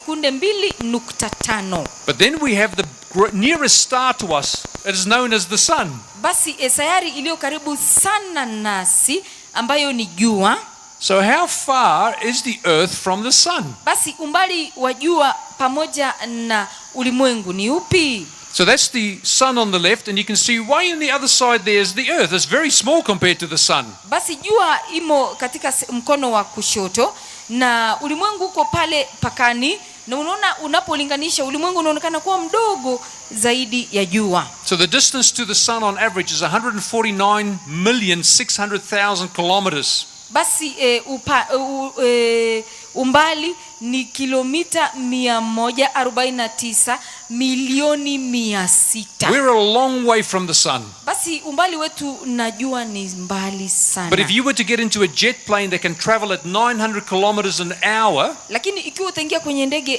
sekunde 2.5. But then we have the nearest star to us. It is known as the sun. Basi sayari iliyo karibu sana nasi ambayo ni jua. So how far is the earth from the sun? Basi umbali wa jua pamoja na ulimwengu ni upi? So that's the sun on the left, and you can see way on the other side there's the earth. It's very small compared to the sun. Basi jua imo katika mkono wa kushoto na ulimwengu uko pale pakani, na unaona unapolinganisha ulimwengu unaonekana kuwa mdogo zaidi ya jua. So the distance to the sun on average is 149,600,000 kilometers. Basi umbali ni kilomita 149,600,000. We're a long way from the sun. Basi umbali wetu na jua ni mbali sana. But if you were to get into a jet plane that can travel at 900 kilometers an hour, lakini ikiwa utaingia kwenye ndege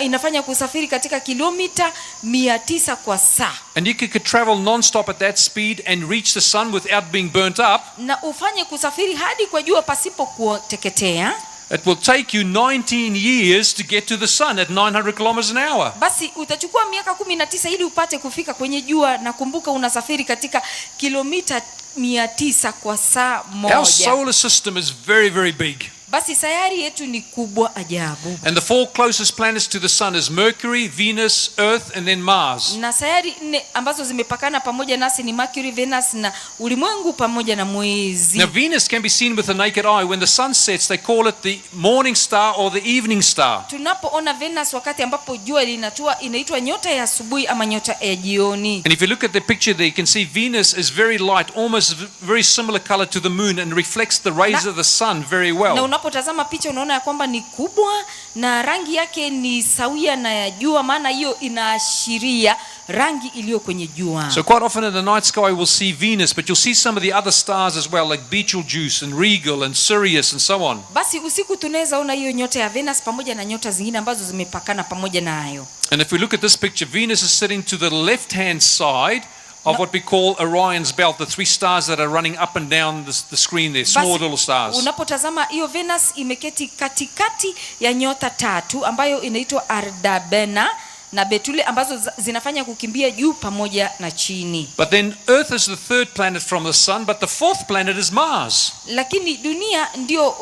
inafanya kusafiri katika kilomita 900 kwa saa, and you could travel non-stop at that speed and reach the sun without being burnt up, na ufanye kusafiri hadi kwa jua pasipo kuteketea, it will take you 19 years to get to the sun at 900 kilometers an hour. Basi utachukua miaka 19 ili upate kufika kwenye jua, na kumbuka unasafiri katika kilomita 900 kwa saa moja. Our solar system is very, very big. Basi sayari yetu ni kubwa ajabu. And the four closest planets to the sun is Mercury, Venus, Earth, and then Mars. Na sayari 4 ambazo zimepakana pamoja nasi ni Mercury, Venus na ulimwengu pamoja na mwezi. Now Venus can be seen with the naked eye. When the sun sets, they call it the morning star or the evening star. Tunapoona Venus wakati ambapo jua linatua inaitwa nyota ya asubuhi ama nyota ya jioni. And if you look at the picture there, you can see Venus is very light, almost very similar color to the moon, and reflects the rays of the sun very well. Na unapotazama picha unaona ya kwamba ni kubwa na rangi yake ni sawia na ya jua, maana hiyo inaashiria rangi iliyo kwenye jua. So quite often in the night sky we'll see Venus, but you'll see some of the other stars as well, like Betelgeuse and Regal and Sirius and so on. Basi usiku tunaweza ona hiyo nyota ya Venus pamoja na nyota zingine ambazo zimepakana pamoja nayo. And if we look at this picture, Venus is sitting to the left-hand side of what we call Orion's belt, the 3 stars that are running up and down the screen there, small little stars. Unapotazama hiyo Venus imeketi katikati ya nyota 3 ambayo inaitwa Ardabena na Betule ambazo zinafanya kukimbia juu pamoja na chini. But then Earth is the 3rd planet from the sun, but the 4th planet is Mars. Lakini dunia ndio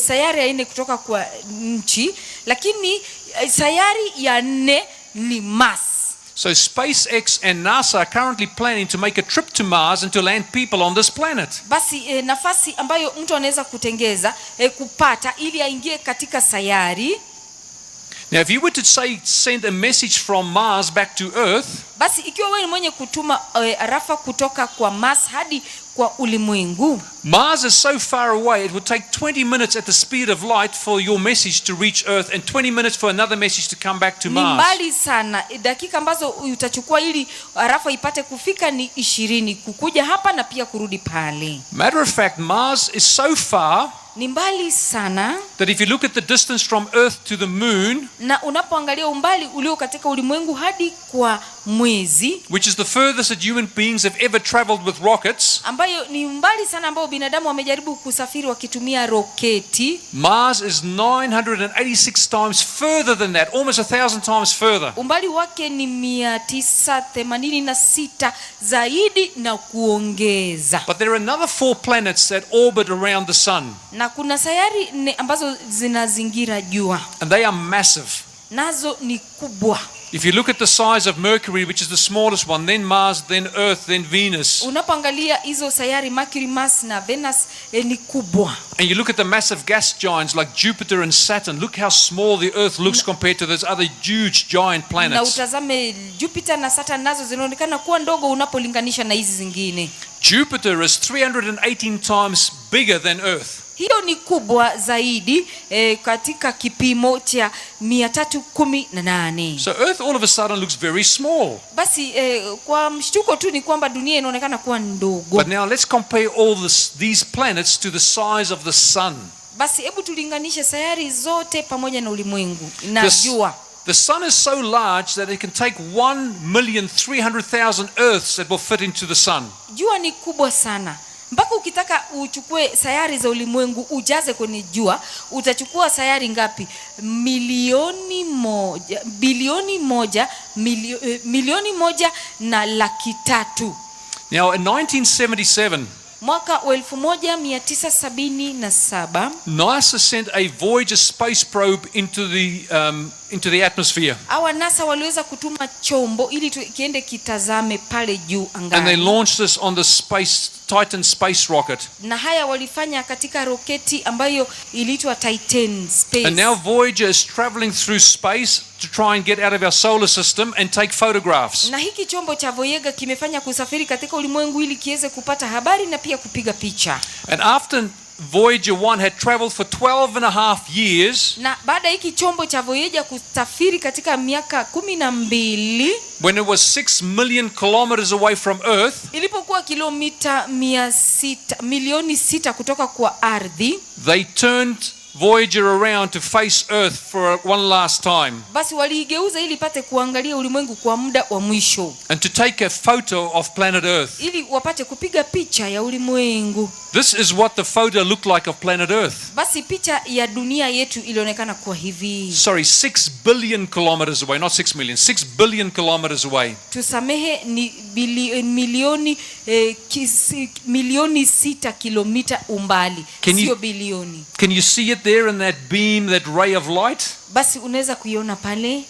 sayari ya 4 kutoka kwa nchi, lakini sayari ya 4 ni Mars. So SpaceX and NASA are currently planning to make a trip to Mars and to land people on this planet. Basi nafasi ambayo mtu anaweza kutengeza kupata ili aingie katika sayari. Now if you were to send a message from Mars back to Earth, basi ikiwa wewe ni mwenye kutuma arafa kutoka kwa Mars hadi kwa ulimwengu, Mars is so far away it would take 20 minutes at the speed of light for your message to reach Earth, and 20 minutes for another message to come back to Mars. Ni mbali sana. Dakika ambazo utachukua ili arafa ipate kufika ni 20 kukuja hapa na pia kurudi pale. Matter of fact, Mars is so far ni mbali sana that if you look at the distance from Earth to the moon, na unapoangalia umbali ulio katika ulimwengu hadi kwa mwezi, which is the furthest that human beings have ever traveled with rockets, ambayo ni mbali sana ambao binadamu wamejaribu kusafiri wakitumia roketi, Mars is 986 times further than that, almost 1,000 times further. Umbali wake ni 986 zaidi na kuongeza. But there are another 4 planets that orbit around the sun. Na kuna sayari 4 ambazo zinazingira jua. And they are massive. Nazo ni kubwa. If you look at the size of Mercury, which is the smallest one, then Mars, then Earth, then Venus. Unapoangalia hizo sayari Mercury, Mars na Venus ni kubwa. And you look at the massive gas giants like Jupiter and Saturn, look how small the Earth looks compared to those other huge giant planets. Na utazame Jupiter na Saturn nazo zinaonekana kuwa ndogo unapolinganisha na hizi zingine. Jupiter is 318 times bigger than Earth. Hiyo ni kubwa zaidi katika kipimo cha 318. So Earth all of a sudden looks very small. Basi kwa mshtuko tu ni kwamba dunia inaonekana kuwa ndogo. But now let's compare all these planets to the size of the sun. Basi hebu tulinganishe sayari zote pamoja na ulimwengu na jua. The sun is so large that it can take 1,300,000 Earths that will fit into the sun. Jua ni kubwa sana mpaka ukitaka uchukue sayari za ulimwengu ujaze kwenye jua, utachukua sayari ngapi? Milioni moja na laki tatu. Now, in 1977, Mwaka wa 1977 NASA sent a Voyager space probe into the atmosphere. Hawa NASA waliweza kutuma chombo ili kiende kitazame pale juu angani. And they launched this on the Titan space rocket. Na haya walifanya katika roketi ambayo iliitwa Titan Space. And now Voyager is traveling through space to try and get out of our solar system and take photographs. Na hiki chombo cha Voyager kimefanya kusafiri katika ulimwengu ili kiweze kupata habari na pia kupiga picha. And after Voyager 1 had traveled for 12.5 years, na baada hiki chombo cha Voyager kusafiri katika miaka 12, when it was 6 million kilometers away from Earth, ilipokuwa kilomita milioni 6 kutoka kwa ardhi, they turned Voyager around to face Earth for one last time. Basi waliigeuza ili pate kuangalia ulimwengu kwa muda wa mwisho. And to take a photo of planet Earth. Ili wapate kupiga picha ya ulimwengu. This is what the photo looked like of planet Earth. Basi picha ya dunia yetu ilionekana kuwa hivi. Sorry, 6 billion kilometers away, not 6 million. 6 billion kilometers away. Tusamehe, ni milioni 6 kilomita umbali, sio bilioni. Can you see it there in that beam, that ray of light? Basi unaweza kuiona pale.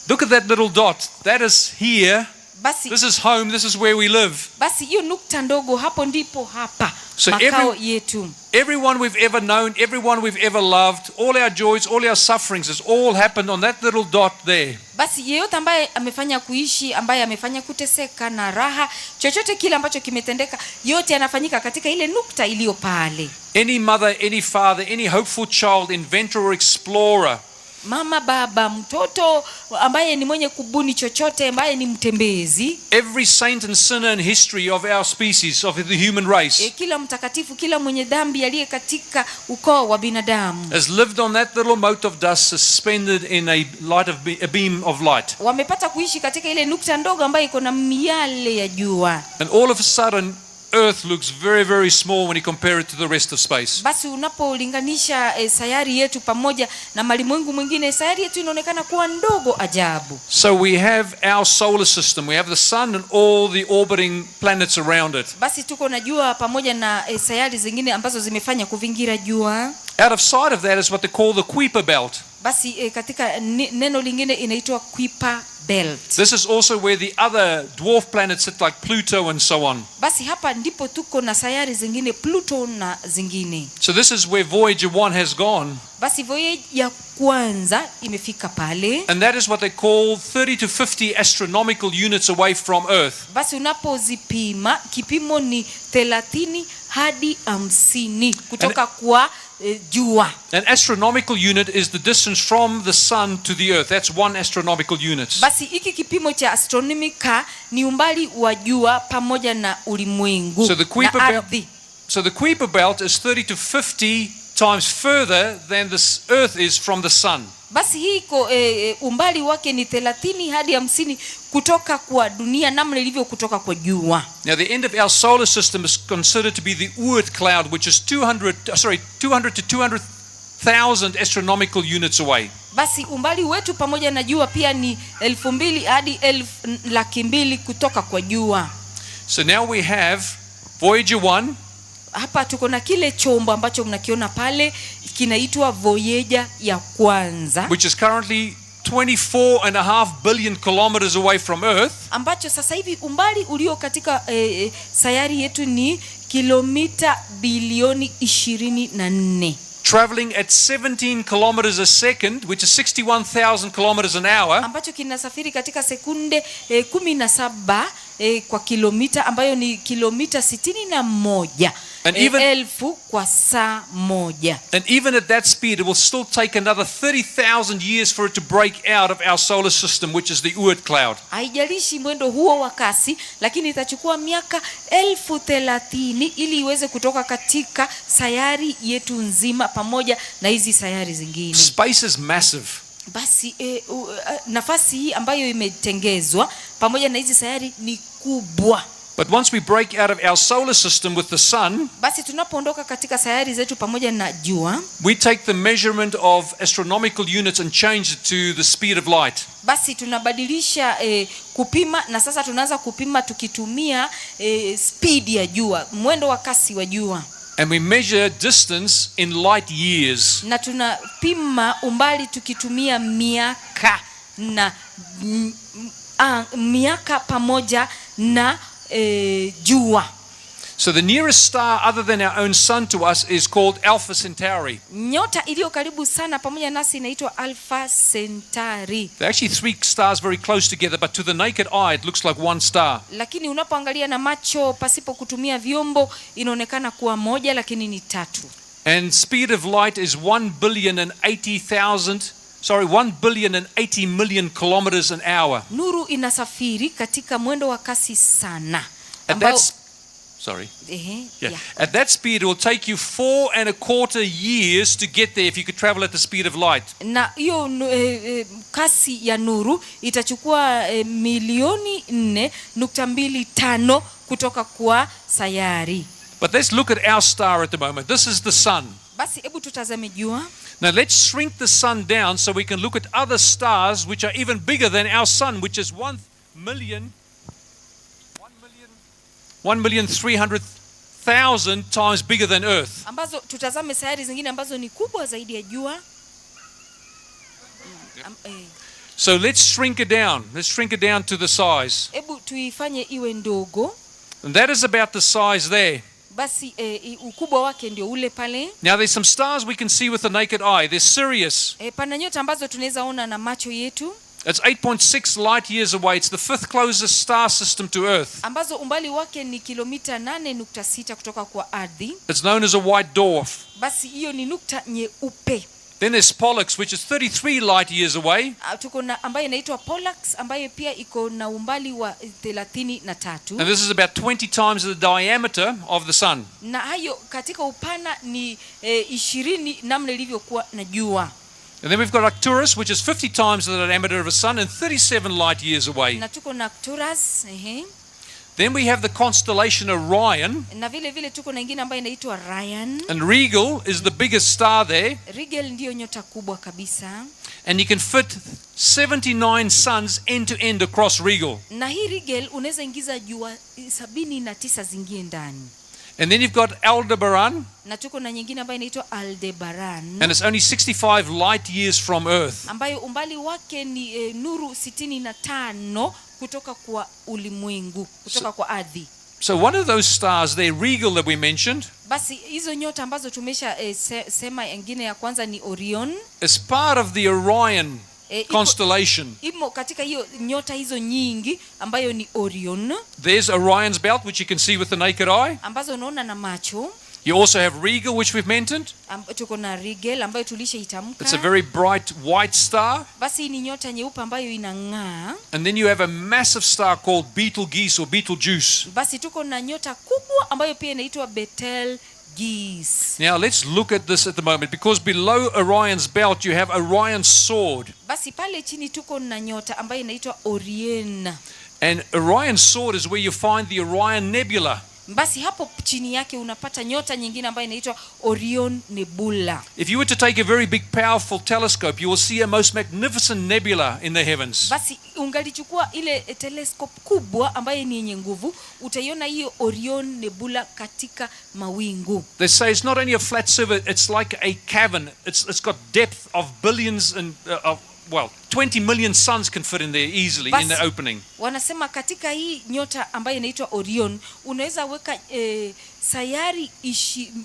Look at that little dot. That is here. Basi, this is home. This is where we live. Basi hiyo nukta ndogo hapo ndipo hapa. So makao yetu. Everyone we've ever known, everyone we've ever loved, all our joys, all our sufferings, has all happened on that little dot there. Basi yeyote ambaye amefanya kuishi, ambaye amefanya kuteseka na raha, chochote kile ambacho kimetendeka, yote yanafanyika katika ile nukta iliyo pale. Any mother, any father, any hopeful child, inventor or explorer, mama, baba, mtoto ambaye ni mwenye kubuni chochote, ambaye ni mtembezi, every saint and sinner in history of our species, of the human race, kila mtakatifu, kila mwenye dhambi aliye katika ukoo wa binadamu, has lived on that little mote of dust suspended in a beam of light. Wamepata kuishi katika ile nukta ndogo ambayo iko na miale ya jua. And all of a sudden Earth looks very, very small when you compare it to the rest of space. Basi unapolinganisha sayari yetu pamoja na malimwengu mwingine, sayari yetu inaonekana kuwa ndogo ajabu. So we have our solar system. We have the sun and all the orbiting planets around it. Basi tuko na jua pamoja na sayari zingine ambazo zimefanya kuvingira jua. Out of sight of that is what they call the Kuiper belt. Basi katika neno lingine inaitwa Kuiper belt. This is also where the other dwarf planets sit, like Pluto and so on. Basi hapa ndipo tuko na sayari zingine, Pluto na zingine. So this is where Voyager 1 has gone. Basi Voyager ya kwanza imefika pale. And that is what they call 30 to 50 astronomical units away from Earth. Basi unapozipima kipimo ni 30 hadi 50 kutoka kwa jua. An astronomical unit is the distance from the sun to the earth. That's one astronomical unit. Basi hiki kipimo cha astronomica ni umbali wa jua pamoja na ulimwengu. So the Kuiper belt is 30 to 50 times further than this earth is from the sun. Basi hii iko umbali wake ni 30 hadi 50 kutoka kwa dunia namna ilivyo kutoka kwa jua. Now the end of our solar system is considered to be the Oort cloud, which is 200 to 200,000 astronomical units away. Basi umbali wetu pamoja na jua pia ni 2,000 hadi 1,200,000 kutoka kwa jua. So now we have Voyager 1. Hapa tuko na kile chombo ambacho mnakiona pale kinaitwa Voyager ya kwanza, which is currently 24.5 billion kilometers away from Earth. Ambacho sasa hivi umbali ulio katika sayari yetu ni kilomita bilioni 24. Traveling at 17 kilometers a second, which is 61,000 kilometers an hour. Ambacho kinasafiri katika sekunde 17 kwa kilomita, ambayo ni kilomita 61 elfu kwa saa moja. And even at that speed, it will still take another 30,000 years for it to break out of our solar system, which is the Oort cloud. Haijalishi mwendo huo wa kasi, lakini itachukua miaka 30,000 ili iweze kutoka katika sayari yetu nzima pamoja na hizi sayari zingine. Space is massive. Basi nafasi hii ambayo imetengezwa pamoja na hizi sayari ni kubwa. But once we break out of our solar system with the sun, Basi tunapoondoka katika sayari zetu pamoja na jua, we take the measurement of astronomical units and change it to the speed of light. basi tunabadilisha kupima, na sasa tunaanza kupima tukitumia speed ya jua, mwendo wa kasi wa jua. And we measure distance in light years. Na tunapima umbali tukitumia miaka na miaka pamoja na jua. So the nearest star other than our own sun to us is called Alpha Centauri. Nyota iliyo karibu sana pamoja nasi inaitwa Alpha Centauri. There are actually 3 stars very close together, but to the naked eye it looks like one star. Lakini unapoangalia na macho pasipo kutumia vyombo inaonekana kuwa moja, lakini ni tatu. And speed of light is 1,080 million kilometers an hour. Nuru inasafiri katika mwendo wa kasi sana. At that speed it will take you 4.25 years to get there if you could travel at the speed of light. Na hiyo kasi ya nuru itachukua milioni 4.25 kutoka kwa sayari. But let's look at our star at the moment. This is the sun. Basi hebu tutazame jua. Now let's shrink the sun down so we can look at other stars which are even bigger than our sun, which is 1,300,000 times bigger than Earth. Ambazo tutazame sayari zingine ambazo ni kubwa zaidi ya jua. So let's shrink it down. Let's shrink it down to the size. Hebu tuifanye iwe ndogo. And that is about the size there. Basi ukubwa wake ndio ule pale. Now there's some stars we can see with the naked eye. There's Sirius. Pana nyota ambazo tunaweza ona na macho yetu. It's 8.6 light years away. It's the 5th closest star system to Earth. Ambazo umbali wake ni kilomita 8.6 kutoka kwa ardhi. It's known as a white dwarf. Basi hiyo ni nukta nyeupe. Then there's Pollux, which is 33 light years away. Tuko na ambaye inaitwa Pollux, ambaye pia iko na umbali wa 33. And this is about 20 times the diameter of the sun. Na hayo katika upana ni 20 namna ilivyokuwa na jua. And then we've got Arcturus, which is 50 times the diameter of a sun and 37 light years away. Na tuko na Arcturus, Then we have the constellation Orion. Na vile vile tuko na ingine ambayo inaitwa Ryan. And Rigel is the biggest star there. Rigel ndio nyota kubwa kabisa. And you can fit 79 suns end to end across Rigel. Na hii Rigel unaweza ingiza jua 79 zingine ndani. And then you've got Aldebaran. Na tuko na nyingine ambayo inaitwa Aldebaran. And it's only 65 light years from Earth. Ambayo umbali wake ni nuru 65 kutoka kwa ulimwengu, kutoka kwa ardhi. So one of those stars there, Rigel, that we mentioned, basi hizo nyota ambazo tumesha sema, nyingine ya kwanza ni Orion, is part of the Orion constellation. Imo katika hiyo nyota hizo nyingi ambayo ni Orion. There's Orion's belt, which you can see with the naked eye. Ambazo unaona na macho. You also have Rigel, which we've mentioned. Tuko na Rigel ambayo tulishaitamka. It's a very bright white star. Basi ni nyota nyeupe ambayo inang'aa. And then you have a massive star called Betelgeuse or Betelgeuse. Basi tuko na nyota kubwa ambayo pia inaitwa Betelgeuse. Now let's look at this at the moment, because below Orion's belt you have Orion's sword. Basi pale chini tuko na nyota ambayo inaitwa Orion. And Orion's sword is where you find the Orion Nebula. Basi hapo chini yake unapata nyota nyingine ambayo inaitwa Orion Nebula. If you were to take a very big powerful telescope, you will see a most magnificent nebula in the heavens. Basi ungalichukua ile telescope kubwa ambayo ni yenye nguvu, utaiona hiyo Orion Nebula katika mawingu. They say it's not only a flat surface, it's like a cavern. It's got depth of billions and 20 million suns can fit in there easily. Basi, in the opening. Wanasema katika hii nyota ambayo inaitwa Orion unaweza weka sayari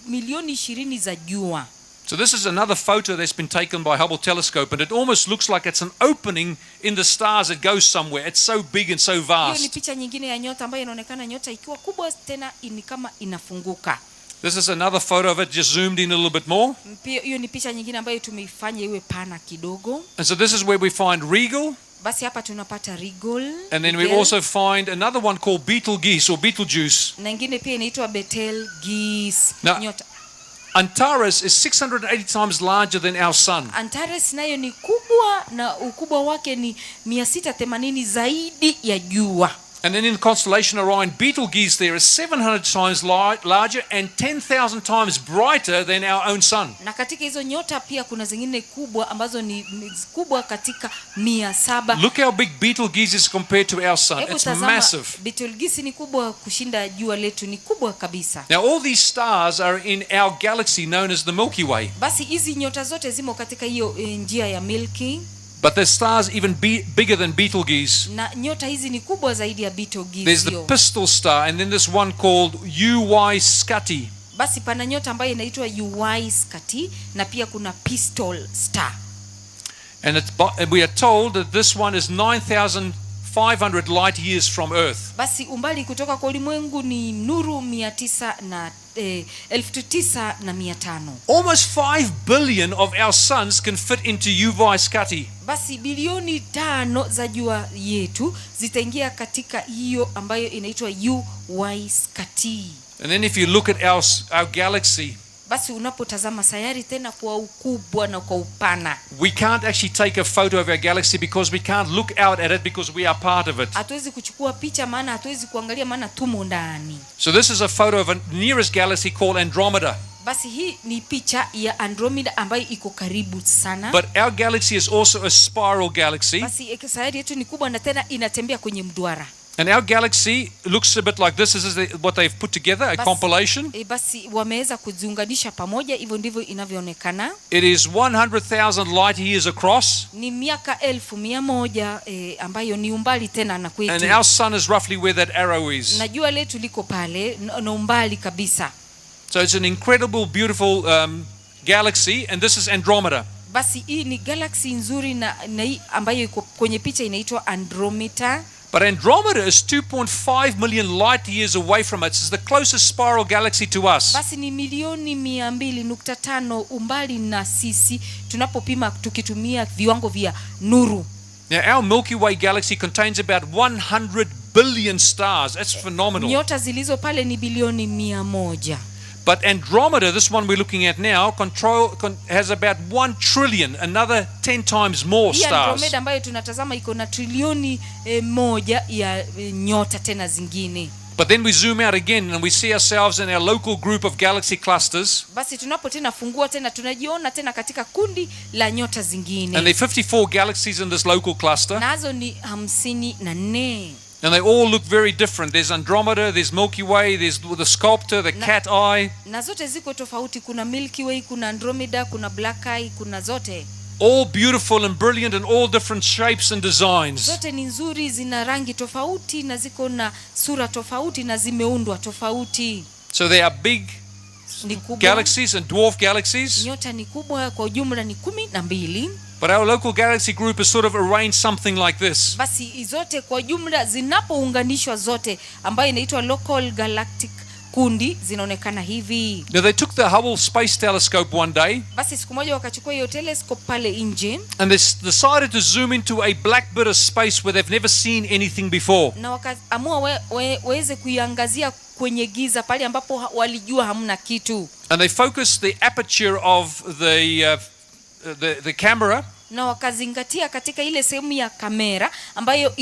milioni 20 za jua. So this is another photo that's been taken by Hubble telescope, and it almost looks like it's an opening in the stars that goes somewhere. It's so big and so vast. Hiyo ni picha nyingine ya nyota ambayo inaonekana nyota ikiwa kubwa tena ni kama inafunguka. This is another photo of it, just zoomed in a little bit more. Hiyo ni picha nyingine ambayo tumeifanya iwe pana kidogo. And so this is where we find Rigel. Basi hapa tunapata Rigel. And then we also find another one called Betelgeuse or Betelgeuse. Na nyingine pia inaitwa Betelgeuse. Nyota. Antares is 680 times larger than our sun. Antares nayo ni kubwa na ukubwa wake ni 680 zaidi ya jua. And then in the constellation Orion, Betelgeuse there is 700 times larger and 10,000 times brighter than our own sun. Na katika hizo nyota pia kuna zingine kubwa ambazo ni kubwa katika 700. Look how big Betelgeuse is compared to our sun. Hebu It's tazama, massive. Betelgeuse ni kubwa kushinda jua letu, ni kubwa kabisa. Now all these stars are in our galaxy known as the Milky Way. Basi hizi nyota zote zimo katika hiyo njia ya Milky. But the stars even bigger than Betelgeuse. Na nyota hizi ni kubwa zaidi ya Betelgeuse. There's the Pistal star and then this one called UY Scuti. Basi pana nyota ambayo inaitwa UY Scuti na pia kuna Pistal star. And we are told that this one is 9,500 light years from Earth. Basi umbali kutoka kwa ulimwengu ni nuru 9,500. Almost 5 billion of our suns can fit into UY Scuti. Basi bilioni 5 za jua yetu zitaingia katika hiyo ambayo inaitwa UY Scuti. And then if you look at our galaxy, Basi unapotazama sayari tena kwa ukubwa na kwa upana, we can't actually take a photo of our galaxy because we can't look out at it because we are part of it. hatuwezi kuchukua picha maana hatuwezi kuangalia maana tumo ndani. So this is a photo of a nearest galaxy called Andromeda. Basi hii ni picha ya Andromeda ambayo iko karibu sana. But our galaxy is also a spiral galaxy. Basi sayari yetu ni kubwa na tena inatembea kwenye mduara. And our galaxy looks a bit like this. This is what they've put together, a compilation. Basi wameweza kuziunganisha pamoja, hivyo ndivyo inavyoonekana. It is 100,000 light years across. Ni miaka 1,100 ambayo ni umbali tena na kwetu. And our sun is roughly where that arrow is. Na jua letu liko pale na umbali kabisa. So it's an incredible, beautiful galaxy, and this is Andromeda. Basi hii ni galaxy nzuri na hii ambayo iko kwenye picha inaitwa Andromeda. But Andromeda is 2.5 million light years away from us. It's the closest spiral galaxy to us. Basi ni milioni 200.5 umbali na sisi tunapopima tukitumia viwango vya nuru. Now our Milky Way galaxy contains about 100 billion stars. That's phenomenal. Nyota zilizo pale ni bilioni 100. But Andromeda, this one we're looking at now, has about 1 trillion, another 10 times more Hii stars. Andromeda ambayo tunatazama iko na trilioni 1 ya nyota tena zingine. But then we zoom out again and we see ourselves in our local group of galaxy clusters. Basi tunapo tena fungua tena tunajiona tena katika kundi la nyota zingine. And there are 54 galaxies in this local cluster. Nazo ni 54. And they all look very different. There's Andromeda, there's Milky Way, there's the Sculptor, the Cat Eye. Na zote ziko tofauti, kuna Milky Way, kuna Andromeda, kuna Black Eye, kuna zote. All beautiful and brilliant in all different shapes and designs. Zote ni nzuri, zina rangi tofauti na ziko na sura tofauti na zimeundwa tofauti. So they are big galaxies and dwarf galaxies. Nyota ni kubwa, kwa ujumla ni 12. But our local galaxy group has sort of arranged something like this. Basi zote kwa jumla zinapounganishwa zote ambayo inaitwa local galactic kundi zinaonekana hivi. Now they took the Hubble Space Telescope one day. Basi siku moja wakachukua hiyo telescope pale nje. And they decided to zoom into a black bit of space where they've never seen anything before. Na wakaamua waweze kuiangazia kwenye giza pale ambapo walijua hamna kitu. And they focused the aperture of the camera. Na wakazingatia katika ile sehemu ya kamera ambayo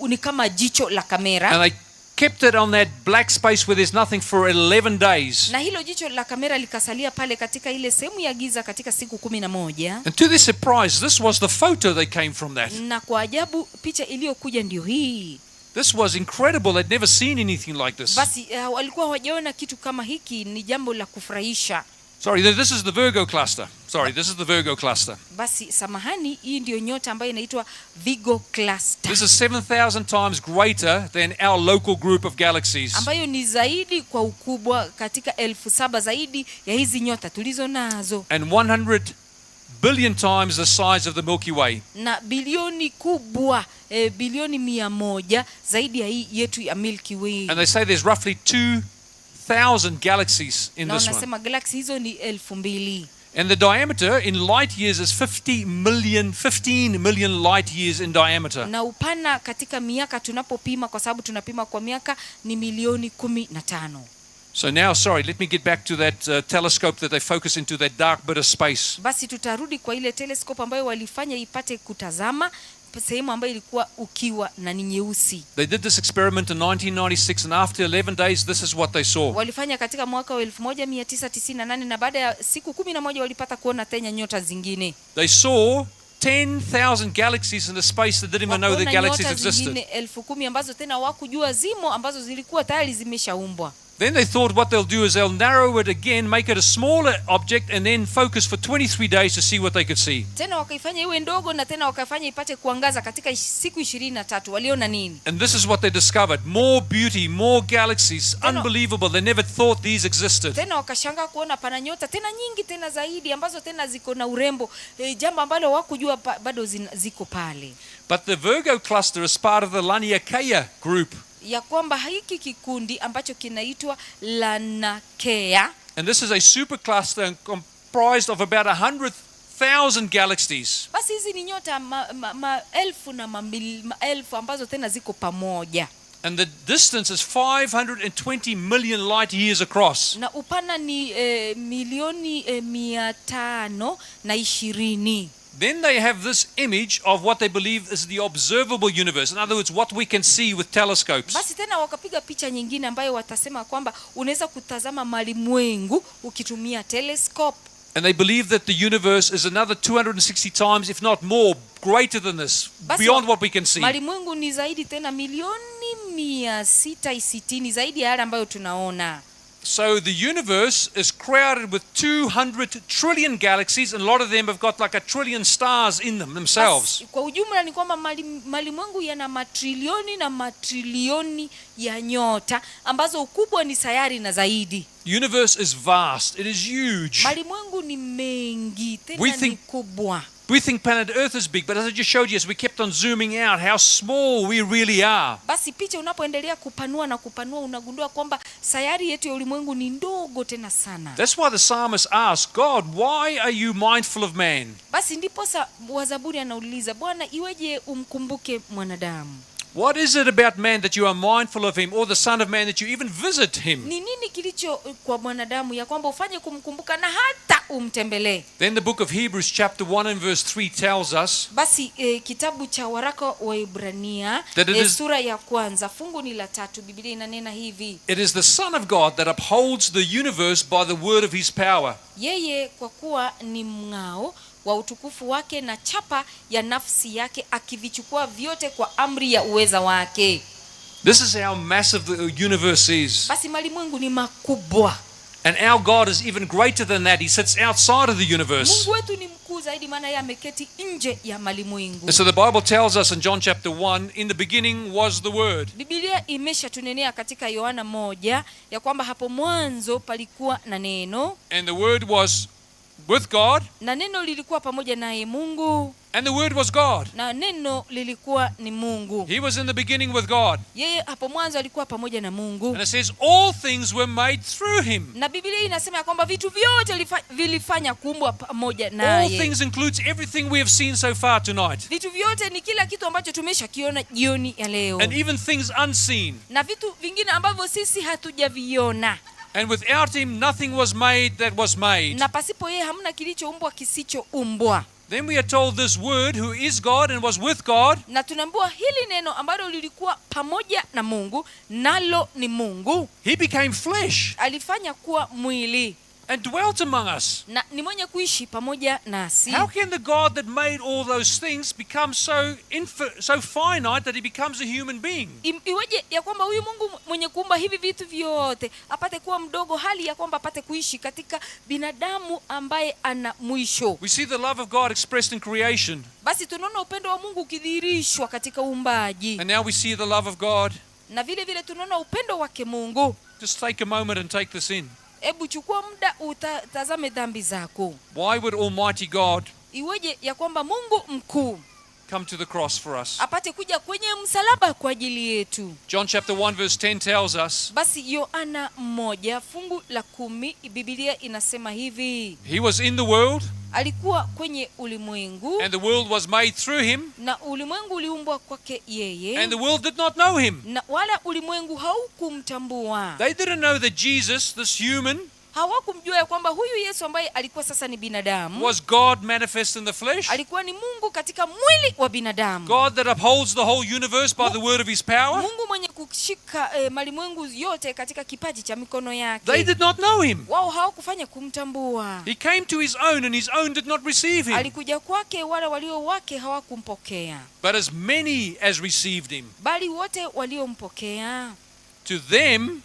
ni kama jicho la kamera. And they kept it on that black space where there's nothing for 11 days. Na hilo jicho la kamera likasalia pale katika ile sehemu ya giza katika siku 11. And to their surprise, this was the photo that came from that. Na kwa ajabu picha iliyokuja ndio hii. This was incredible. They'd never seen anything like this. Basi walikuwa hawajaona kitu kama hiki, ni jambo la kufurahisha. Sorry, this is the Virgo cluster. This is the Virgo cluster. Basi samahani, hii ndio nyota ambayo inaitwa Virgo cluster. This is 7,000 times greater than our local group of galaxies. Ambayo ni zaidi kwa ukubwa katika 7,000 zaidi ya hizi nyota tulizo nazo. And 100 billion times the size of the Milky Way. Na bilioni kubwa, bilioni 100 zaidi ya hii yetu ya Milky Way. And they say there's roughly 2,000 galaxies in this one. Nasema galaxy hizo ni 2,000. And the diameter in light years is 15 million light years in diameter. Na upana katika miaka tunapopima, kwa sababu tunapima kwa miaka, ni milioni 15. So now, let me get back to that telescope that they focus into that dark bit of space. Basi tutarudi kwa ile telescope ambayo walifanya ipate kutazama sehemu ambayo ilikuwa ukiwa na ni nyeusi. They did this experiment in 1996, and after 11 days, this is what they saw. Walifanya katika mwaka wa 1998 na baada ya siku 11 walipata kuona tena nyota zingine. They saw 10,000 galaxies in the space that didn't even know the Wakaona galaxies nyota zingine existed. 10,000 ambazo tena hawakujua zimo, ambazo zilikuwa tayari zimeshaumbwa. Then they thought what they'll do is they'll narrow it again, make it a smaller object, and then focus for 23 days to see what they could see. Tena wakaifanya iwe ndogo na tena wakaifanya ipate kuangaza katika siku 23. Waliona nini? And this is what they discovered. More beauty, more galaxies. Unbelievable. They never thought these existed. Tena wakashangaa kuona pana nyota tena nyingi tena zaidi ambazo tena ziko na urembo, jambo ambalo hawakujua bado ziko pale. But the Virgo cluster is part of the Laniakea group. Ya kwamba hiki kikundi ambacho kinaitwa Laniakea. And this is a supercluster comprised of about 100,000 galaxies. Basi hizi ni nyota maelfu na maelfu ambazo tena ziko pamoja. And the distance is 520 million light years across. Na upana ni milioni 520. Then they have this image of what they believe is the observable universe. In other words, what we can see with telescopes. Basi tena wakapiga picha nyingine ambayo watasema kwamba unaweza kutazama malimwengu ukitumia telescope. And they believe that the universe is another 260 times, if not more, greater than this, Basi beyond what we can see. Malimwengu ni zaidi tena milioni 660 zaidi ya yale ambayo tunaona. So the universe is crowded with 200 trillion galaxies, and a lot of them have got like 1 trillion stars in them themselves. Basi, kwa ujumla ni kwamba malimwengu yana matrilioni na matrilioni ya nyota ambazo ukubwa ni sayari na zaidi. The universe is vast. It is huge. Malimwengu ni mengi tena ni kubwa. We think planet Earth is big, but as I just showed you, as we kept on zooming out, how small we really are. Basi picha unapoendelea kupanua na kupanua unagundua kwamba sayari yetu ya ulimwengu ni ndogo tena sana. That's why the psalmist asked, God, why are you mindful of man? Basi ndipo wazaburi anauliza, Bwana, iweje umkumbuke mwanadamu? What is it about man that you are mindful of him, or the son of man that you even visit him? Ni nini kilicho kwa mwanadamu ya kwamba ufanye kumkumbuka na hata umtembelee? Then the book of Hebrews chapter 1 and verse 3 tells us. Basi kitabu cha waraka wa Ibrania sura ya 1 fungu ni la 3, Biblia inanena hivi. It is the Son of God that upholds the universe by the word of his power. Yeye kwa kuwa ni mng'ao wa utukufu wake na chapa ya nafsi yake, akivichukua vyote kwa amri ya uweza wake. This is how massive the universe is. Basi malimwengu ni makubwa. And our God is even greater than that. He sits outside of the universe. Mungu wetu ni mkuu zaidi, maana yeye ameketi nje ya malimwengu. And so the Bible tells us in John chapter 1, in the beginning was the word. Biblia imeshatunenea katika Yohana 1 ya kwamba hapo mwanzo palikuwa na neno. And the word was with God. Na neno lilikuwa pamoja naye Mungu. And the word was God. Na neno lilikuwa ni Mungu. He was in the beginning with God. Yeye hapo mwanzo alikuwa pamoja na Mungu. And it says all things were made through him. Na Biblia inasema ya kwamba vitu vyote vilifanya kuumbwa pamoja All naye. things includes everything we have seen so far tonight. Vitu vyote ni kila kitu ambacho tumeshakiona jioni ya leo. And even things unseen. Na vitu vingine ambavyo sisi hatujaviona. And without him nothing was made that was made. Na pasipo yeye hamna kilichoumbwa kisichoumbwa. Then we are told this word, who is God and was with God. Na tunaambiwa hili neno ambalo lilikuwa pamoja na Mungu, nalo ni Mungu. He became flesh. Alifanya kuwa mwili. And dwelt among us. Na ni mwenye kuishi pamoja nasi. How can the God that made all those things become so finite that he becomes a human being? Iweje ya kwamba huyu Mungu mwenye kuumba hivi vitu vyote apate kuwa mdogo, hali ya kwamba apate kuishi katika binadamu ambaye ana mwisho? We see the love of God expressed in creation. Basi tunaona upendo wa Mungu ukidhihirishwa katika uumbaji. And now we see the love of God. Na vile vile tunaona upendo wake Mungu. Just take a moment and take this in. Hebu chukua muda utazame dhambi zako. Why would Almighty God Iweje ya kwamba Mungu mkuu come to the cross for us? apate kuja kwenye msalaba kwa ajili yetu? John chapter 1 verse 10 tells us. Basi Yohana 1 fungu la 10 Biblia inasema hivi. He was in the world. Alikuwa kwenye ulimwengu. And the world was made through him. Na ulimwengu uliumbwa kwake yeye. And the world did not know him. Na wala ulimwengu haukumtambua. They didn't know that Jesus, this human, hawakumjua ya kwamba huyu Yesu ambaye alikuwa sasa ni binadamu was God manifest in the flesh, alikuwa ni Mungu katika mwili wa binadamu. God that upholds the whole universe by the word of his power. Mungu mwenye kushika malimwengu yote katika kipaji cha mikono yake. They did not know him. Wao hawakufanya kumtambua. He came to his own and his own did not receive him. Alikuja kwake, wale walio wake hawakumpokea. But as many as received him, Bali wote waliompokea, to them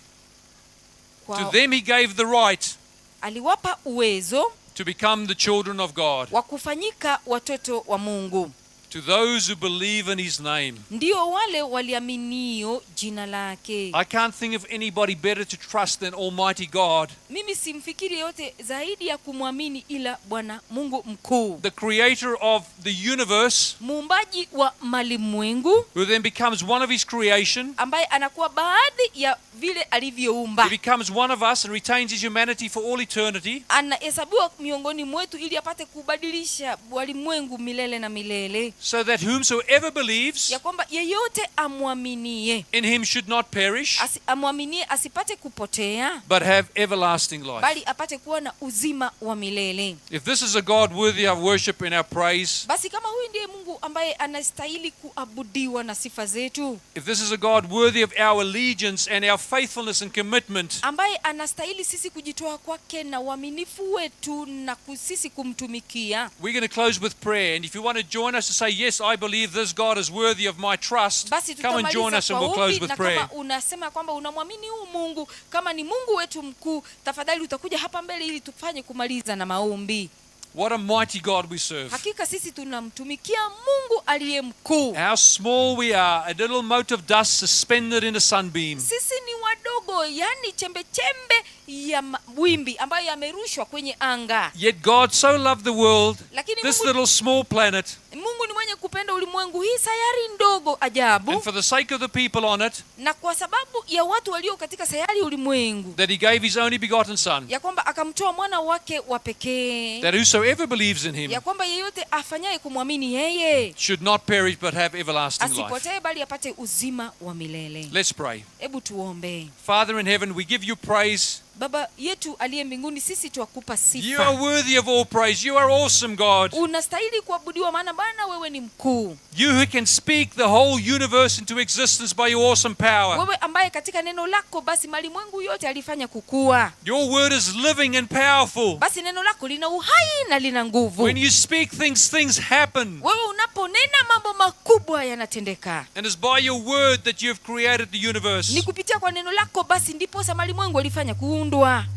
he gave the right aliwapa uwezo to become the children of God, wa kufanyika watoto wa Mungu. to those who believe in his name. Ndio wale waliaminio jina lake. I can't think of anybody better to trust than Almighty God, Mimi simfikiri yote zaidi ya kumwamini ila Bwana Mungu mkuu, the creator of the universe, muumbaji wa malimwengu, who then becomes one of his creation. ambaye anakuwa baadhi ya vile alivyoumba. He becomes one of us and retains his humanity for all eternity, Anahesabiwa miongoni mwetu ili apate kubadilisha walimwengu milele na milele, so that whomsoever believes ya kwamba yeyote amwaminie, in him should not perish, amwaminie asipate kupotea, but have everlasting life. bali apate kuwa na uzima wa milele. If this is a God worthy of worship and our praise, Basi kama huyu ndiye Mungu ambaye anastahili kuabudiwa na sifa zetu, if this is a God worthy of our allegiance and our faithfulness and commitment, ambaye anastahili sisi kujitoa kwake na uaminifu wetu na sisi kumtumikia, we're going to close with prayer. And if you want to join us to say, yes, I believe this God is worthy of my trust, basi come and join tutamaliza us and kwa we'll close ombi. with Na prayer. kama unasema kwamba unamwamini huyu Mungu kama ni Mungu wetu mkuu, tafadhali utakuja hapa mbele ili tufanye kumaliza na maombi. What a mighty God we serve. Hakika sisi tunamtumikia Mungu aliye mkuu. How small we are, a little mote of dust suspended in a sunbeam. Sisi ni wadogo, yani chembe chembe ya wimbi ambayo yamerushwa kwenye anga. Yet God so loved the world, Lakini this Mungu, little small planet, Mungu ni mwenye kupenda ulimwengu, hii sayari ndogo ajabu, and for the sake of the people on it, na kwa sababu ya watu walio katika sayari ulimwengu, that he gave his only begotten Son, ya kwamba akamtoa mwana wake wa pekee, that whosoever believes in him ya kwamba yeyote afanyaye kumwamini yeye should not perish but have everlasting life. asipotee bali apate uzima wa milele. Let's pray. Hebu tuombe. Father in heaven, we give you praise. Baba yetu aliye mbinguni, sisi twakupa You are sifa. worthy of all praise. You are awesome, God. Unastahili kuabudiwa, maana Bwana wewe ni mkuu. You who can speak the whole universe into existence by your awesome power. Wewe ambaye katika neno lako basi malimwengu yote alifanya kukua. Your word is living and powerful. Basi neno lako lina uhai na lina nguvu. When you speak things happen. Wewe unaponena mambo makubwa yanatendeka. And it's by your word that you have created the universe. Ni kupitia kwa neno lako basi ndipo malimwengu alifanya kuundwa.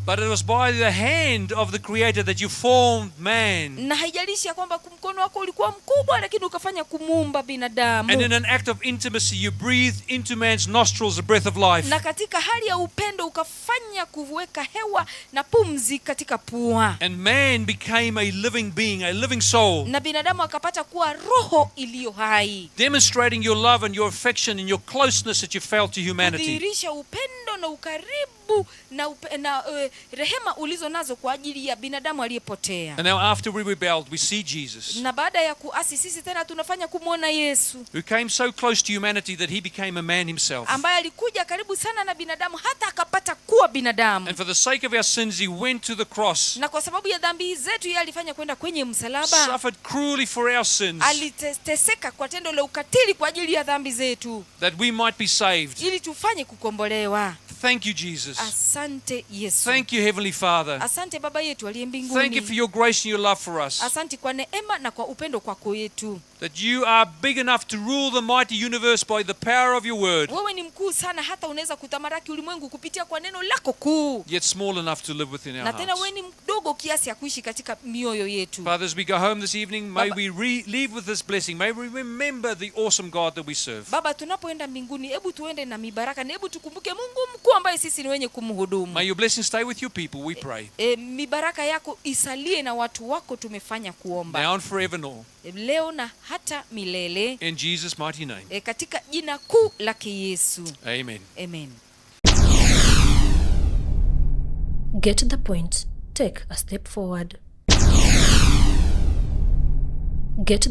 But it was by the hand of the Creator that you formed man. Na haijalishi ya kwamba mkono wako ulikuwa mkubwa, lakini ukafanya kumuumba binadamu. And in an act of intimacy, you breathed into man's nostrils the breath of life. Na katika hali ya upendo ukafanya kuweka hewa na pumzi katika pua. And man became a living being, a living soul. Na binadamu akapata kuwa roho iliyo hai. Demonstrating your love and your affection and your closeness that you felt to humanity. Kudhihirisha upendo na ukaribu na rehema ulizo nazo kwa ajili ya binadamu aliyepotea. And now after we rebelled, we see Jesus, Na baada ya kuasi sisi tena tunafanya kumwona Yesu, who came so close to humanity that he became a man himself. ambaye alikuja karibu sana na binadamu hata akapata kuwa binadamu. And for the sake of our sins, he went to the cross, Na kwa sababu ya dhambi zetu yeye alifanya kwenda kwenye msalaba. suffered cruelly for our sins, Aliteseka kwa tendo la ukatili kwa ajili ya dhambi zetu, that we might be saved. ili tufanye kukombolewa. Thank you, Jesus. Asante Yesu. Thank you, Heavenly Father. Asante Baba yetu aliye Thank you mbinguni. for your grace and your love for us. Asante kwa neema na kwa upendo kwako yetu. That you are big enough to rule the mighty universe by the power of your word, Wewe ni mkuu sana hata unaweza kutamaraki ulimwengu kupitia kwa neno lako kuu. yet small enough to live within our Na tena hearts. wewe ni mdogo kiasi ya kuishi katika mioyo yetu. Father, as we go home this evening, may Baba, we leave with this blessing. May we remember the awesome God that we serve. Baba, tunapoenda mbinguni, hebu tuende na mibaraka na hebu tukumbuke Mungu mkuu ambaye sisi ni wenye kumhudumu. May your blessing stay with your people, we pray. Mibaraka yako isalie na watu wako, tumefanya kuomba. Now and forevermore. Leo na hata milele. In Jesus' mighty name. Katika jina kuu lake Yesu. Amen. Amen. Get the point. Take a step forward. Get the